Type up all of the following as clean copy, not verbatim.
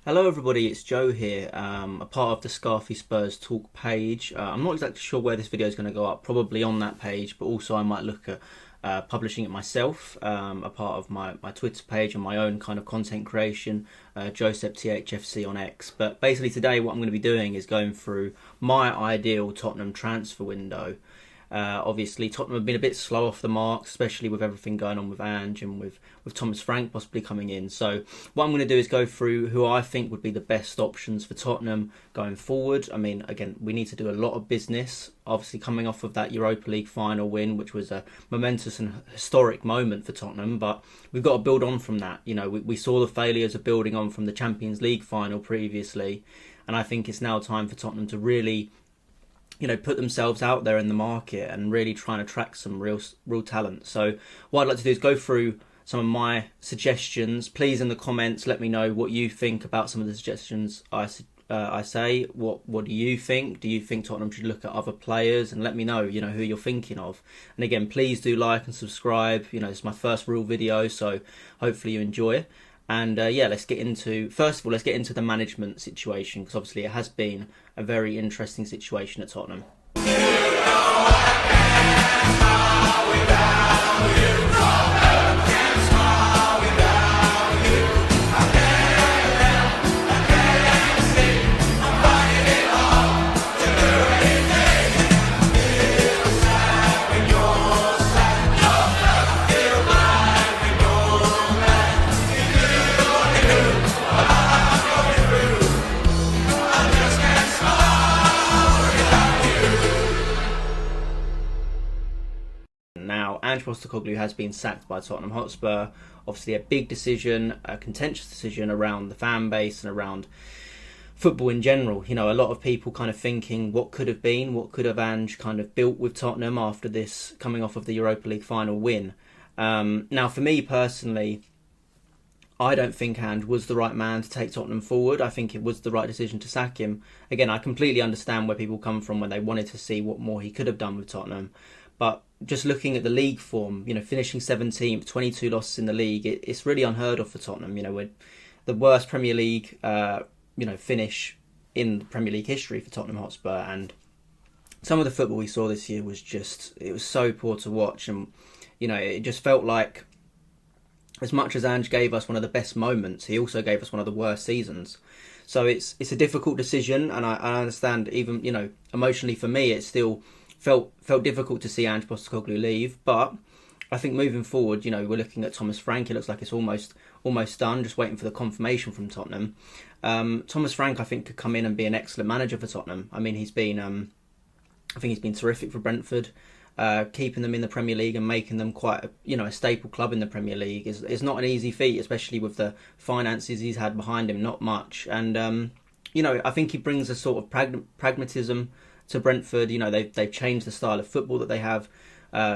Hello everybody, it's Joe here, a part of the Scarfey Spurs Talk page. I'm not exactly sure where this video is going to go up, probably on that page, but also I might look at publishing it myself, a part of my Twitter page and my own kind of content creation, JosepTHFC on X. But basically today what I'm going to be doing is going through my ideal Tottenham transfer window. Obviously, Tottenham have been a bit slow off the mark, especially with everything going on with Ange and with Thomas Frank possibly coming in. So what I'm going to do is go through who I think would be the best options for Tottenham going forward. I mean, again, we need to do a lot of business, obviously coming off of that Europa League final win, which was a momentous and historic moment for Tottenham, but we've got to build on from that. You know, we saw the failures of building on from the Champions League final previously, and I think it's now time for Tottenham to really put themselves out there in the market and really try and attract some real talent. So what I'd like to do is go through some of my suggestions. Please, in the comments, let me know what you think about some of the suggestions I say. What do you think? Do you think Tottenham should look at other players? And let me know, who you're thinking of. And again, please do like and subscribe. It's my first real video, so hopefully you enjoy it. And let's get into the management situation, because obviously it has been a very interesting situation at Tottenham. Now, Ange Postecoglou has been sacked by Tottenham Hotspur. Obviously a big decision, a contentious decision around the fan base and around football in general. A lot of people kind of thinking what could have been, what could have Ange kind of built with Tottenham after this, coming off of the Europa League final win. Now, for me personally, I don't think Ange was the right man to take Tottenham forward. I think it was the right decision to sack him. Again, I completely understand where people come from when they wanted to see what more he could have done with Tottenham. But just looking at the league form, finishing 17th, 22 losses in the league, it's really unheard of for Tottenham. We're the worst Premier League, finish in the Premier League history for Tottenham Hotspur. And some of the football we saw this year was it was so poor to watch. And, it just felt like, as much as Ange gave us one of the best moments, he also gave us one of the worst seasons. So it's a difficult decision, and I understand even, emotionally for me, it still felt difficult to see Ange Postecoglou leave. But I think moving forward, we're looking at Thomas Frank. It looks like it's almost done, just waiting for the confirmation from Tottenham. Thomas Frank, I think, could come in and be an excellent manager for Tottenham. I mean, he's been terrific for Brentford. Keeping them in the Premier League and making them quite a staple club in the Premier League is not an easy feat, especially with the finances he's had behind him. Not much. And I think he brings a sort of pragmatism to Brentford. They've changed the style of football that they have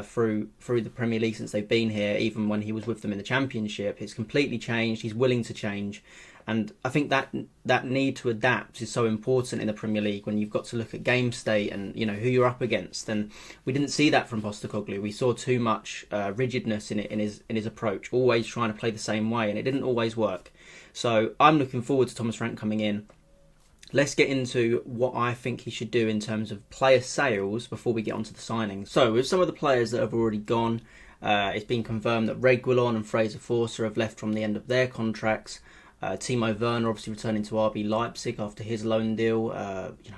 through the Premier League since they've been here. Even when he was with them in the Championship, it's completely changed. He's willing to change, and I think that need to adapt is so important in the Premier League when you've got to look at game state and who you're up against. And we didn't see that from Postecoglou. We saw too much rigidness in his approach, always trying to play the same way, and it didn't always work. So I'm looking forward to Thomas Frank coming in. Let's get into what I think he should do in terms of player sales before we get onto the signings. So with some of the players that have already gone, it's been confirmed that Reguilon and Fraser Forster have left from the end of their contracts. Timo Werner obviously returning to RB Leipzig after his loan deal.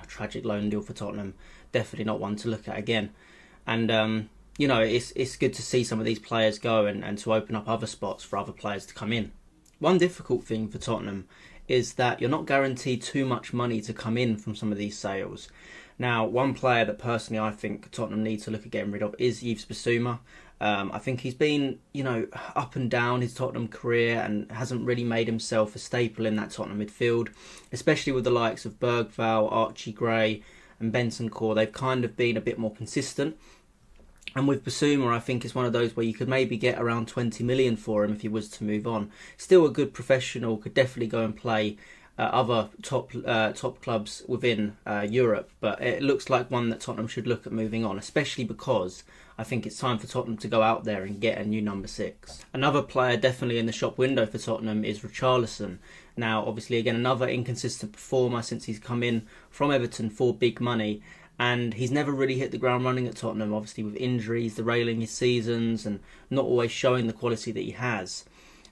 Tragic loan deal for Tottenham. Definitely not one to look at again. And it's good to see some of these players go and to open up other spots for other players to come in. One difficult thing for Tottenham is that you're not guaranteed too much money to come in from some of these sales. Now, one player that personally I think Tottenham need to look at getting rid of is Yves Bissouma. I think he's been, up and down his Tottenham career and hasn't really made himself a staple in that Tottenham midfield, especially with the likes of Bergvall, Archie Gray and Bentancur. They've kind of been a bit more consistent. And with Bissouma, I think it's one of those where you could maybe get around 20 million for him if he was to move on. Still a good professional, could definitely go and play other top clubs within Europe, but it looks like one that Tottenham should look at moving on, especially because I think it's time for Tottenham to go out there and get a new number 6. Another player definitely in the shop window for Tottenham is Richarlison. Now, obviously, again, another inconsistent performer since he's come in from Everton for big money. And he's never really hit the ground running at Tottenham, obviously with injuries, derailing his seasons, and not always showing the quality that he has.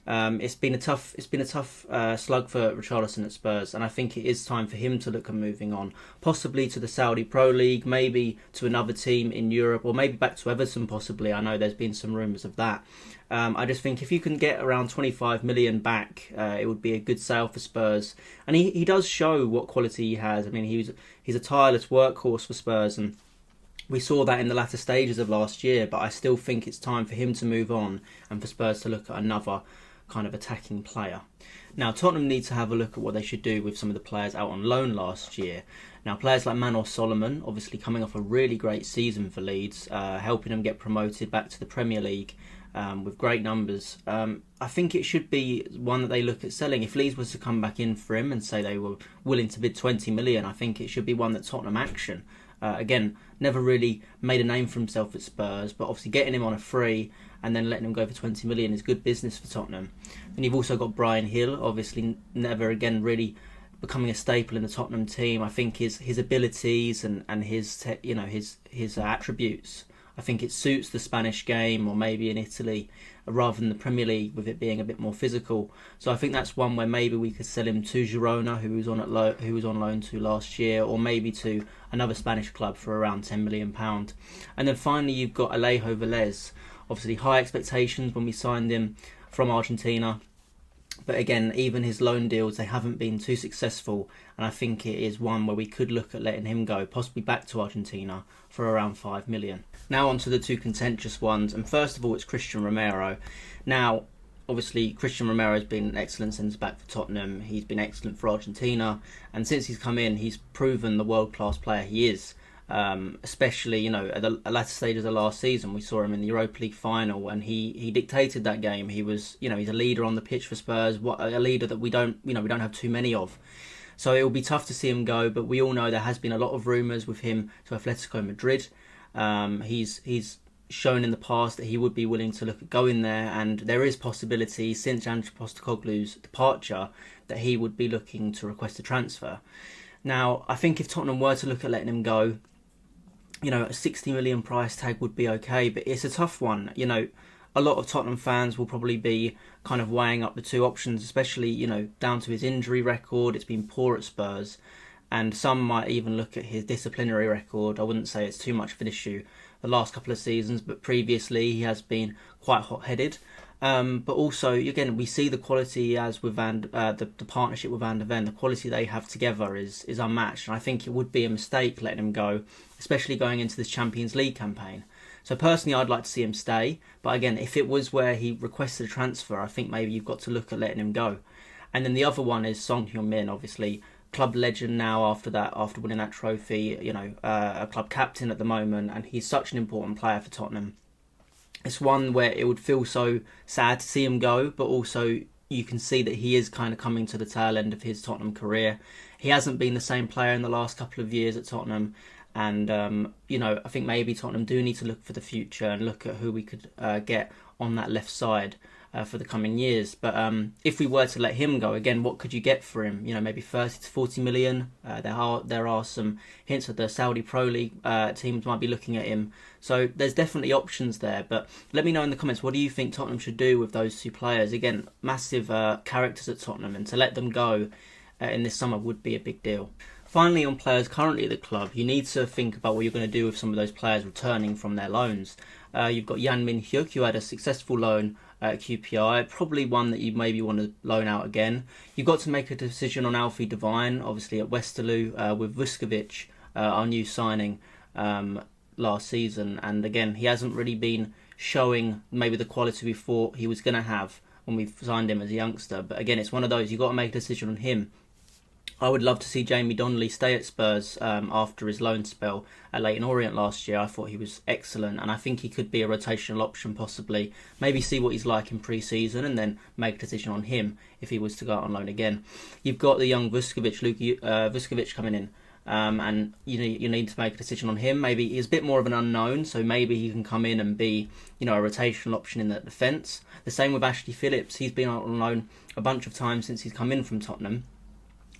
It's been a tough slug for Richarlison at Spurs, and I think it is time for him to look at moving on, possibly to the Saudi Pro League, maybe to another team in Europe, or maybe back to Everton possibly. I know there's been some rumours of that. I just think if you can get around 25 million back, it would be a good sale for Spurs. And he does show what quality he has. I mean, he's a tireless workhorse for Spurs, and we saw that in the latter stages of last year, but I still think it's time for him to move on and for Spurs to look at another kind of attacking player. Now, Tottenham need to have a look at what they should do with some of the players out on loan last year. Now, players like Manor Solomon, obviously coming off a really great season for Leeds, helping them get promoted back to the Premier League with great numbers. I think it should be one that they look at selling. If Leeds was to come back in for him and say they were willing to bid 20 million, I think it should be one that Tottenham action. Again, never really made a name for himself at Spurs, but obviously getting him on a free and then letting him go for 20 million is good business for Tottenham. And you've also got Brian Hill, obviously never again really becoming a staple in the Tottenham team. I think his abilities and his attributes, I think it suits the Spanish game, or maybe in Italy, rather than the Premier League with it being a bit more physical. So I think that's one where maybe we could sell him to Girona, who was on loan to last year, or maybe to another Spanish club for around £10 million. And then finally you've got Alejo Velez. Obviously high expectations when we signed him from Argentina. But again, even his loan deals, they haven't been too successful. And I think it is one where we could look at letting him go, possibly back to Argentina for around 5 million. Now on to the two contentious ones. And first of all, it's Christian Romero. Now, obviously, Christian Romero has been an excellent centre-back for Tottenham. He's been excellent for Argentina. And since he's come in, he's proven the world-class player he is. Especially, at the latter stages of last season, we saw him in the Europa League final, and he dictated that game. He was, he's a leader on the pitch for Spurs, a leader that we don't have too many of. So it will be tough to see him go, but we all know there has been a lot of rumours with him to Atletico Madrid. He's shown in the past that he would be willing to look at going there, and there is possibility since Ange Postecoglou's departure that he would be looking to request a transfer. Now, I think if Tottenham were to look at letting him go, a 60 million price tag would be okay, but it's a tough one. A lot of Tottenham fans will probably be kind of weighing up the two options, especially, down to his injury record. It's been poor at Spurs, and some might even look at his disciplinary record. I wouldn't say it's too much of an issue the last couple of seasons, but previously he has been quite hot-headed. But also, again, we see the quality he has with the partnership with Van der Ven. The quality they have together is unmatched, and I think it would be a mistake letting him go, especially going into this Champions League campaign. So personally, I'd like to see him stay, but again, if it was where he requested a transfer, I think maybe you've got to look at letting him go. And then the other one is Son Heung-min, obviously club legend now after winning that trophy, a club captain at the moment, and he's such an important player for Tottenham. It's one where it would feel so sad to see him go, but also you can see that he is kind of coming to the tail end of his Tottenham career. He hasn't been the same player in the last couple of years at Tottenham, and I think maybe Tottenham do need to look for the future and look at who we could get on that left side for the coming years. But if we were to let him go, again, what could you get for him? Maybe 30 to 40 million. There are some hints that the Saudi Pro League teams might be looking at him. So there's definitely options there. But let me know in the comments, what do you think Tottenham should do with those two players? Again, massive characters at Tottenham, and to let them go in this summer would be a big deal. Finally, on players currently at the club, you need to think about what you're going to do with some of those players returning from their loans. You've got Jan Min-hyuk, who had a successful loan at QPR, probably one that you maybe want to loan out again. You've got to make a decision on Alfie Devine, obviously at Westerlo, with Vuskovic, our new signing last season. And again, he hasn't really been showing maybe the quality we thought he was going to have when we signed him as a youngster. But again, it's one of those, you've got to make a decision on him. I would love to see Jamie Donnelly stay at Spurs after his loan spell at Leyton Orient last year. I thought he was excellent, and I think he could be a rotational option possibly. Maybe see what he's like in pre-season and then make a decision on him if he was to go out on loan again. You've got the young Vuskovic coming in. and you need to make a decision on him. Maybe he's a bit more of an unknown, so maybe he can come in and be a rotational option in the defence. The same with Ashley Phillips. He's been on loan a bunch of times since he's come in from Tottenham.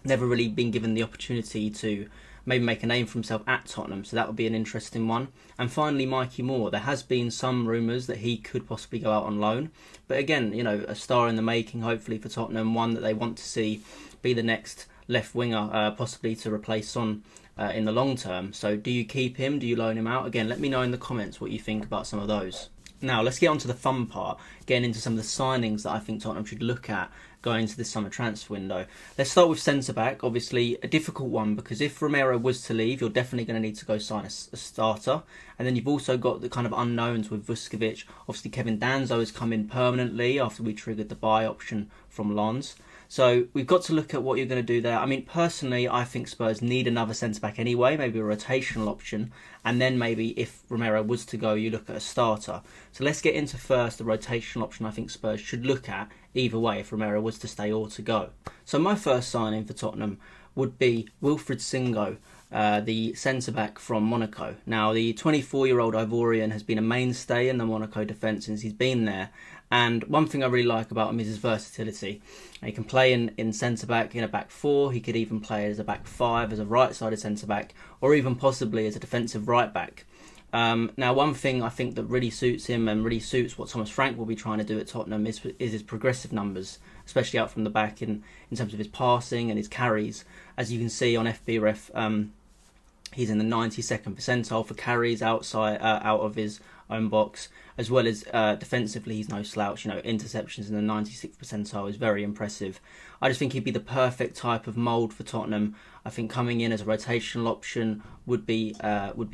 Never really been given the opportunity to maybe make a name for himself at Tottenham, so that would be an interesting one. And finally, Mikey Moore. There has been some rumours that he could possibly go out on loan, but again, a star in the making, hopefully for Tottenham, one that they want to see be the next left winger, possibly to replace Son in the long term. So do you keep him? Do you loan him out? Again, let me know in the comments what you think about some of those. Now, let's get on to the fun part, getting into some of the signings that I think Tottenham should look at going into this summer transfer window. Let's start with centre-back. Obviously, a difficult one, because if Romero was to leave, you're definitely going to need to go sign a starter. And then you've also got the kind of unknowns with Vuskovic. Obviously, Kevin Danzo has come in permanently after we triggered the buy option from Lens. So we've got to look at what you're going to do there. I mean, personally, I think Spurs need another centre-back anyway, maybe a rotational option. And then maybe if Romero was to go, you look at a starter. So let's get into first the rotational option I think Spurs should look at either way if Romero was to stay or to go. So my first signing for Tottenham would be Wilfried Singo, the centre-back from Monaco. Now, the 24-year-old Ivorian has been a mainstay in the Monaco defence since he's been there. And one thing I really like about him is his versatility. He can play in centre-back, in a back four. He could even play as a back five, as a right-sided centre-back, or even possibly as a defensive right-back. Now, one thing I think that really suits him and really suits what Thomas Frank will be trying to do at Tottenham is his progressive numbers, especially out from the back in terms of his passing and his carries. As you can see on FBref, he's in the 92nd percentile for carries out of his own box, as well as defensively he's no slouch. Interceptions in the 96th percentile is very impressive. I just think he'd be the perfect type of mould for Tottenham. I think coming in as a rotational option would be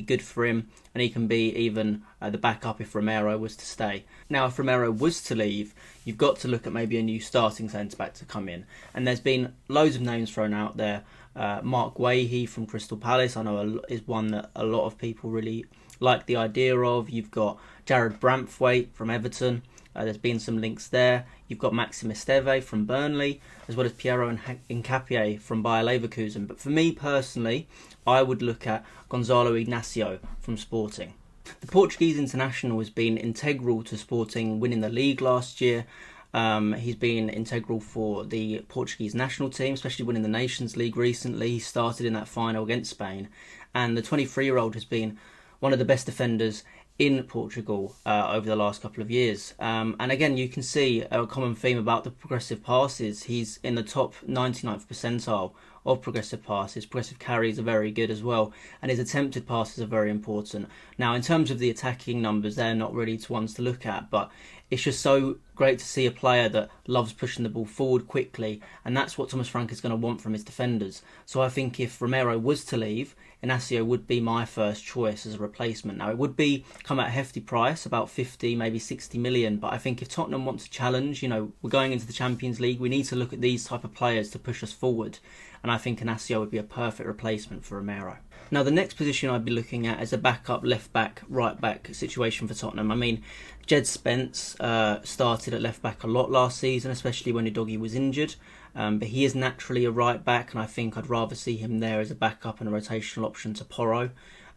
good for him, and he can be even the backup if Romero was to stay. Now, if Romero was to leave, you've got to look at maybe a new starting centre-back to come in, and there's been loads of names thrown out there. Mark Guehi from Crystal Palace, I know is one that a lot of people really like the idea of. You've got Jared Braithwaite from Everton. There's been some links there. You've got Maxim Esteve from Burnley, as well as Piero Hincapié from Bayer Leverkusen. But for me personally, I would look at Gonzalo Ignacio from Sporting. The Portuguese international has been integral to Sporting winning the league last year. He's been integral for the Portuguese national team, especially winning the Nations League recently. He started in that final against Spain. And the 23-year-old has been one of the best defenders in Portugal over the last couple of years. And again, you can see a common theme about the progressive passes. He's in the top 99th percentile of progressive passes. Progressive carries are very good as well, and his attempted passes are very important. Now, in terms of the attacking numbers, they're not really ones to look at, but it's just so great to see a player that loves pushing the ball forward quickly, and that's what Thomas Frank is going to want from his defenders. So I think if Romero was to leave, Ignacio would be my first choice as a replacement. Now, it would come at a hefty price, about 50, maybe 60 million, but I think if Tottenham want to challenge, we're going into the Champions League, we need to look at these type of players to push us forward, and I think Ignacio would be a perfect replacement for Romero. Now, the next position I'd be looking at is a backup left-back, right-back situation for Tottenham. I mean, Jed Spence started at left-back a lot last season, especially when Udogie was injured. But he is naturally a right-back, and I think I'd rather see him there as a backup and a rotational option to Porro.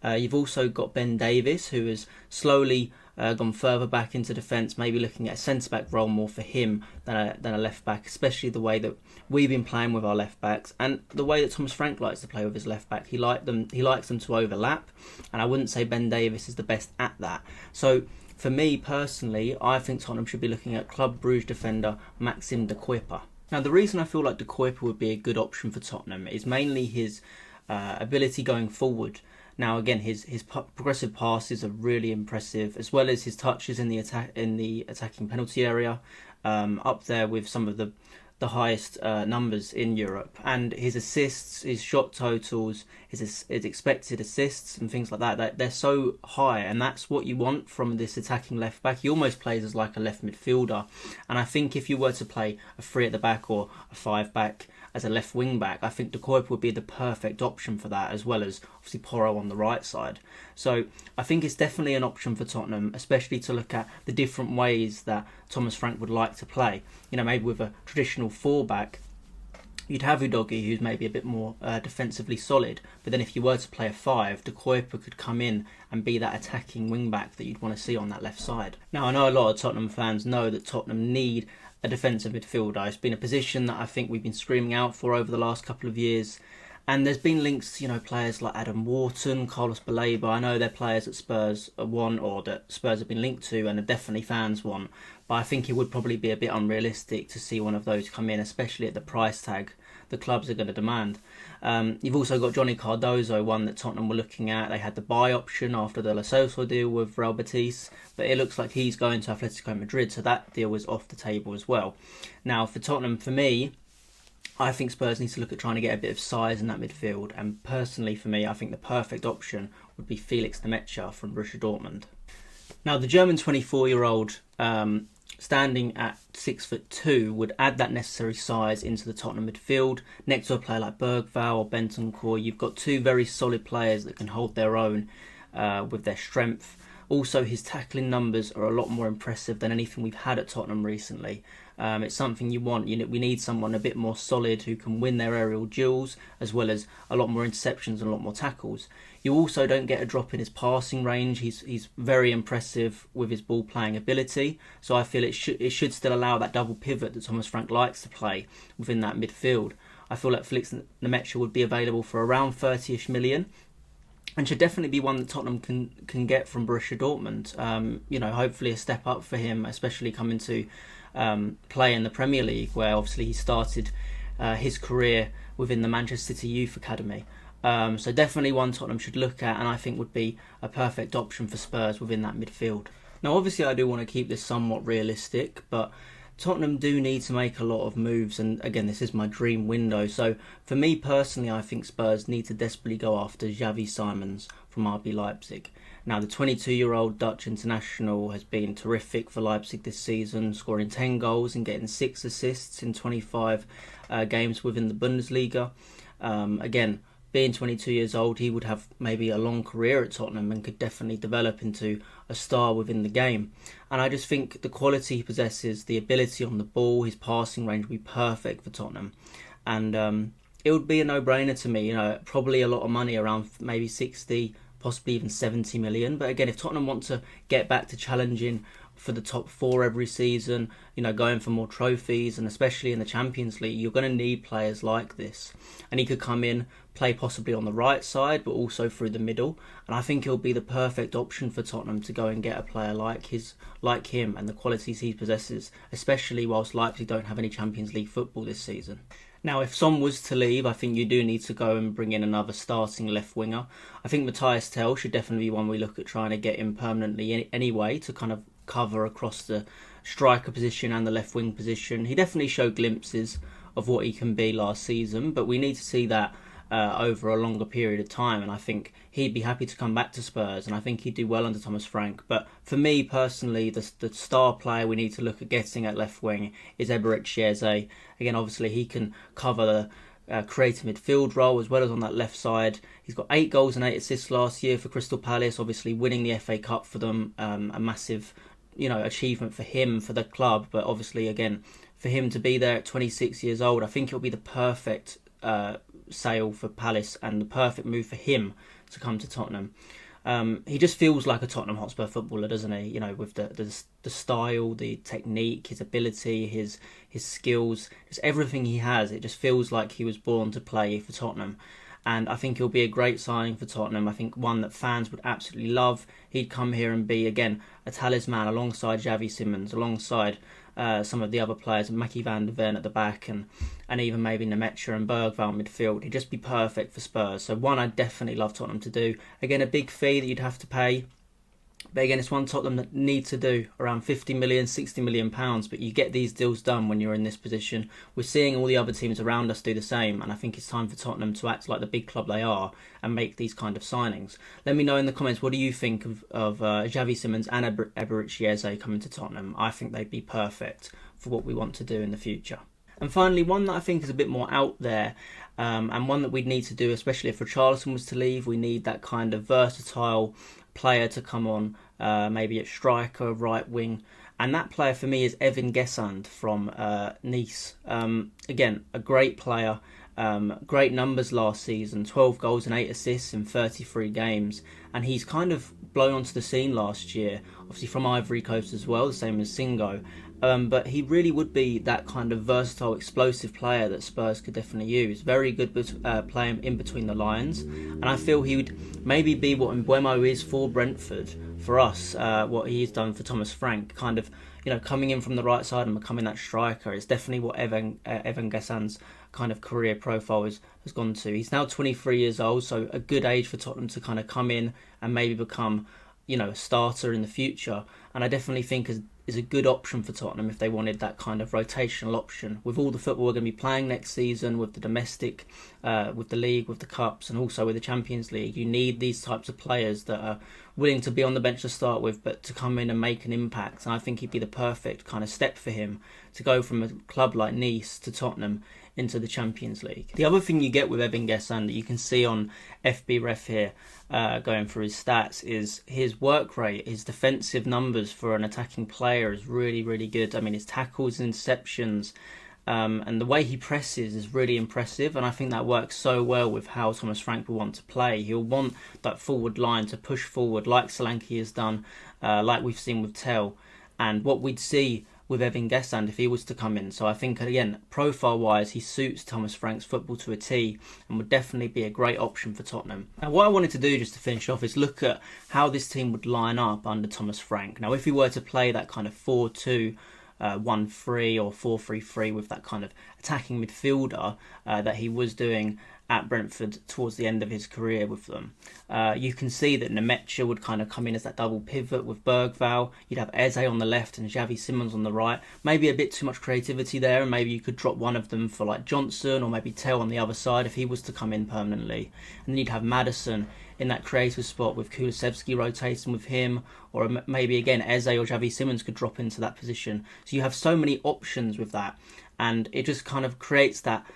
You've also got Ben Davies, who has slowly gone further back into defence, maybe looking at a centre-back role more for him than a left-back, especially the way that we've been playing with our left-backs and the way that Thomas Frank likes to play with his left-back. He likes them to overlap, and I wouldn't say Ben Davies is the best at that. So for me personally, I think Tottenham should be looking at Club Brugge defender Maxim de Kuiper. Now, the reason I feel like de Kuiper would be a good option for Tottenham is mainly his ability going forward. Now, again, his progressive passes are really impressive, as well as his touches in the attacking penalty area, up there with some of the highest numbers in Europe. And his assists, his shot totals, his expected assists and things like that, they're so high, and that's what you want from this attacking left back. He almost plays as like a left midfielder, and I think if you were to play a 3 at the back or a 5 back as a left wing back, I think de Kuiper would be the perfect option for that, as well as obviously Porro on the right side. So I think it's definitely an option for Tottenham, especially to look at the different ways that Thomas Frank would like to play. Maybe with a traditional 4 back, You'd have Udogie, who's maybe a bit more defensively solid, but then if you were to play a 5, De Kuyper could come in and be that attacking wing-back that you'd want to see on that left side. Now, I know a lot of Tottenham fans know that Tottenham need a defensive midfielder. It's been a position that I think we've been screaming out for over the last couple of years. And there's been links to, players like Adam Wharton, Carlos Baleba. I know they're players that Spurs want, or that Spurs have been linked to and are definitely fans want. But I think it would probably be a bit unrealistic to see one of those come in, especially at the price tag the clubs are going to demand. You've also got Johnny Cardozo, one that Tottenham were looking at. They had the buy option after the Lo Celso deal with Real Betis, but it looks like he's going to Atletico Madrid, so that deal was off the table as well. Now, for Tottenham, for me, I think Spurs need to look at trying to get a bit of size in that midfield, and personally for me, I think the perfect option would be Felix Nemetša from Borussia Dortmund. Now, the German 24-year-old, standing at 6'2", would add that necessary size into the Tottenham midfield. Next to a player like Bergvall or Bentancur, you've got two very solid players that can hold their own with their strength. Also, his tackling numbers are a lot more impressive than anything we've had at Tottenham recently. It's something you want. We need someone a bit more solid who can win their aerial duels, as well as a lot more interceptions and a lot more tackles. You also don't get a drop in his passing range. He's very impressive with his ball playing ability. So I feel it should still allow that double pivot that Thomas Frank likes to play within that midfield. I feel like Felix Nemetša would be available for around 30-ish million. And should definitely be one that Tottenham can get from Borussia Dortmund. Hopefully a step up for him, especially coming to play in the Premier League, where obviously he started his career within the Manchester City Youth Academy. So definitely one Tottenham should look at, and I think would be a perfect option for Spurs within that midfield. Now, obviously, I do want to keep this somewhat realistic, but Tottenham do need to make a lot of moves, and again, this is my dream window. So for me personally, I think Spurs need to desperately go after Xavi Simons from RB Leipzig. Now, the 22-year-old Dutch international has been terrific for Leipzig this season, scoring 10 goals and getting 6 assists in 25 games within the Bundesliga. Again, being 22 years old, he would have maybe a long career at Tottenham and could definitely develop into a star within the game. And I just think the quality he possesses, the ability on the ball, his passing range would be perfect for Tottenham. And it would be a no-brainer to me, probably a lot of money, around maybe 60, possibly even 70 million. But again, if Tottenham want to get back to challenging for the top 4 every season, going for more trophies, and especially in the Champions League, you're going to need players like this. And he could come in, play possibly on the right side, but also through the middle. And I think he'll be the perfect option for Tottenham to go and get a player like him and the qualities he possesses, especially whilst Leipzig don't have any Champions League football this season. Now, if Son was to leave, I think you do need to go and bring in another starting left winger. I think Matthias Tell should definitely be one we look at trying to get in permanently anyway, to kind of cover across the striker position and the left wing position. He definitely showed glimpses of what he can be last season, but we need to see that over a longer period of time, and I think he'd be happy to come back to Spurs, and I think he'd do well under Thomas Frank. But for me personally, the star player we need to look at getting at left wing is Eberechi Eze. Again, obviously he can cover the creative midfield role as well as on that left side. He's got 8 goals and 8 assists last year for Crystal Palace, obviously winning the FA Cup for them, a massive achievement for him, for the club. But obviously, again, for him to be there at 26 years old, I think it'll be the perfect sale for Palace and the perfect move for him to come to Tottenham. He just feels like a Tottenham Hotspur footballer, doesn't he? With the style, the technique, his ability, his skills, just everything he has. It just feels like he was born to play for Tottenham. And I think he'll be a great signing for Tottenham. I think one that fans would absolutely love. He'd come here and be, again, a talisman alongside Xavi Simons, alongside some of the other players, Mackie van der Ven at the back, and even maybe Nemetša and Bergvall midfield. He'd just be perfect for Spurs. So one I'd definitely love Tottenham to do. Again, a big fee that you'd have to pay. But again, it's one Tottenham that need to do, around 50 million, 60 million pounds. But you get these deals done when you're in this position. We're seeing all the other teams around us do the same. And I think it's time for Tottenham to act like the big club they are and make these kind of signings. Let me know in the comments, what do you think of Xavi Simons and Eberechi Eze coming to Tottenham? I think they'd be perfect for what we want to do in the future. And finally, one that I think is a bit more out there, and one that we'd need to do, especially if Richarlison was to leave, we need that kind of versatile player to come on, maybe at striker, right wing, And that player for me is Evan Gesand from Nice. Again, a great player. Great numbers last season, 12 goals and 8 assists in 33 games, and he's kind of blown onto the scene last year, obviously from Ivory Coast as well, the same as Singo. But he really would be that kind of versatile, explosive player that Spurs could definitely use. Very good with playing in between the lines, and I feel he would maybe be what Mbeumo is for Brentford, for us, what he's done for Thomas Frank, kind of, coming in from the right side and becoming that striker is definitely what Evan Gesand's kind of career profile has gone to. He's now 23 years old, so a good age for Tottenham to kind of come in and maybe become, a starter in the future. And I definitely think is a good option for Tottenham if they wanted that kind of rotational option. With all the football we're going to be playing next season, with the domestic, with the league, with the cups, and also with the Champions League, you need these types of players that are willing to be on the bench to start with, but to come in and make an impact. And I think he'd be the perfect kind of step for him to go from a club like Nice to Tottenham into the Champions League. The other thing you get with Evan Gesand that you can see on FB Ref here, going through his stats, is his work rate. His defensive numbers for an attacking player is really, really good. I mean, his tackles, interceptions, and the way he presses is really impressive, and I think that works so well with how Thomas Frank will want to play. He'll want that forward line to push forward like Solanke has done, like we've seen with Tell, and what we'd see with Evan Gesand if he was to come in. So I think, again, profile-wise, he suits Thomas Frank's football to a T and would definitely be a great option for Tottenham. Now, what I wanted to do just to finish off is look at how this team would line up under Thomas Frank. Now, if he were to play that kind of 4-2, 1-3 or 4-3-3 with that kind of attacking midfielder that he was doing at Brentford towards the end of his career with them, you can see that Nemecha would kind of come in as that double pivot with Bergvall. You'd have Eze on the left and Xavi Simons on the right. Maybe a bit too much creativity there, and maybe you could drop one of them for like Johnson, or maybe Tell on the other side if he was to come in permanently. And then you'd have Maddison in that creative spot with Kulusevski rotating with him, or maybe again Eze or Xavi Simons could drop into that position. So you have so many options with that, and it just kind of creates that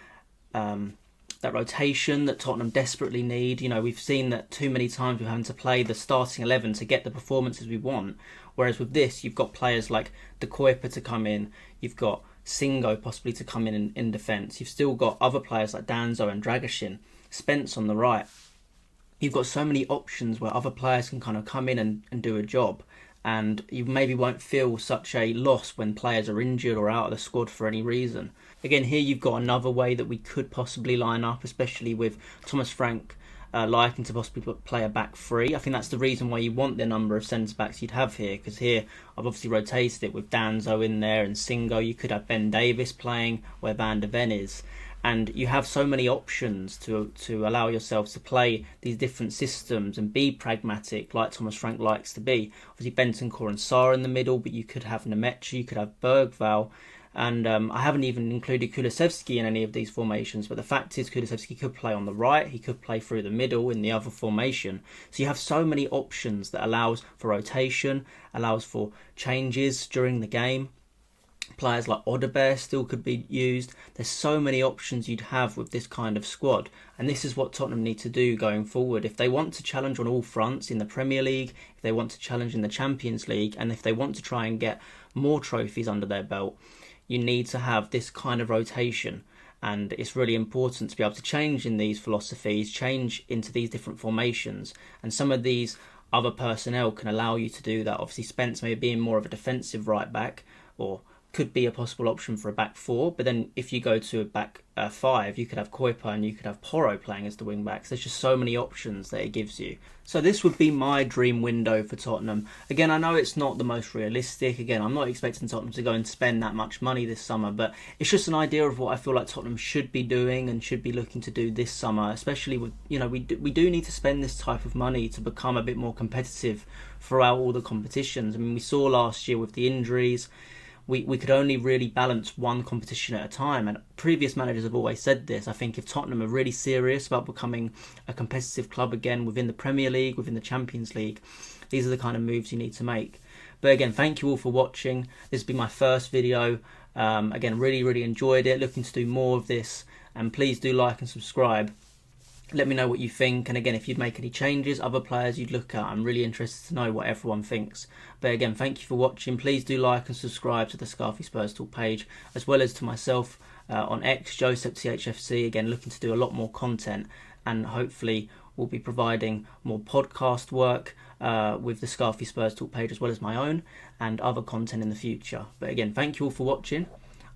rotation that Tottenham desperately need. We've seen that too many times we're having to play the starting 11 to get the performances we want, whereas with this you've got players like De Kuiper to come in, you've got Singo possibly to come in defence, you've still got other players like Danzo and Dragashin, Spence on the right. You've got so many options where other players can kind of come in and do a job, and you maybe won't feel such a loss when players are injured or out of the squad for any reason. Again, here you've got another way that we could possibly line up, especially with Thomas Frank liking to possibly play a back three. I think that's the reason why you want the number of centre-backs you'd have here, because here I've obviously rotated it with Danzo in there and Singo. You could have Ben Davis playing where Van de Ven is. And you have so many options to allow yourselves to play these different systems and be pragmatic like Thomas Frank likes to be. Obviously Bentancur and Sarr in the middle, but you could have Nemecha, you could have Bergvall, and I haven't even included Kulusevski in any of these formations, but the fact is Kulusevski could play on the right, he could play through the middle in the other formation. So you have so many options that allows for rotation, allows for changes during the game. Players like Odebear still could be used. There's so many options you'd have with this kind of squad, and this is what Tottenham need to do going forward. If they want to challenge on all fronts in the Premier League, if they want to challenge in the Champions League, and if they want to try and get more trophies under their belt, you need to have this kind of rotation. And it's really important to be able to change in these philosophies, change into these different formations, and some of these other personnel can allow you to do that. Obviously Spence may be more of a defensive right back, or could be a possible option for a back four, but then if you go to a back five, you could have Kuiper and you could have Porro playing as the wing backs. There's just so many options that it gives you. So this would be my dream window for Tottenham. Again, I know it's not the most realistic. Again, I'm not expecting Tottenham to go and spend that much money this summer, but it's just an idea of what I feel like Tottenham should be doing and should be looking to do this summer, especially with, we do need to spend this type of money to become a bit more competitive throughout all the competitions. I mean, we saw last year with the injuries, we could only really balance one competition at a time, and previous managers have always said this. I think if Tottenham are really serious about becoming a competitive club again within the Premier League, within the Champions League, these are the kind of moves you need to make. But again, thank you all for watching. This has been my first video. Again, really enjoyed it, looking to do more of this, and please do like and subscribe. Let me know what you think, and again, if you'd make any changes, other players you'd look at. I'm really interested to know what everyone thinks. But again, thank you for watching. Please do like and subscribe to the Scarfey Spurs Talk page, as well as to myself on X, JosepCHFC. Again, looking to do a lot more content, and hopefully we'll be providing more podcast work with the Scarfey Spurs Talk page, as well as my own and other content in the future. But again, thank you all for watching.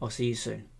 I'll see you soon.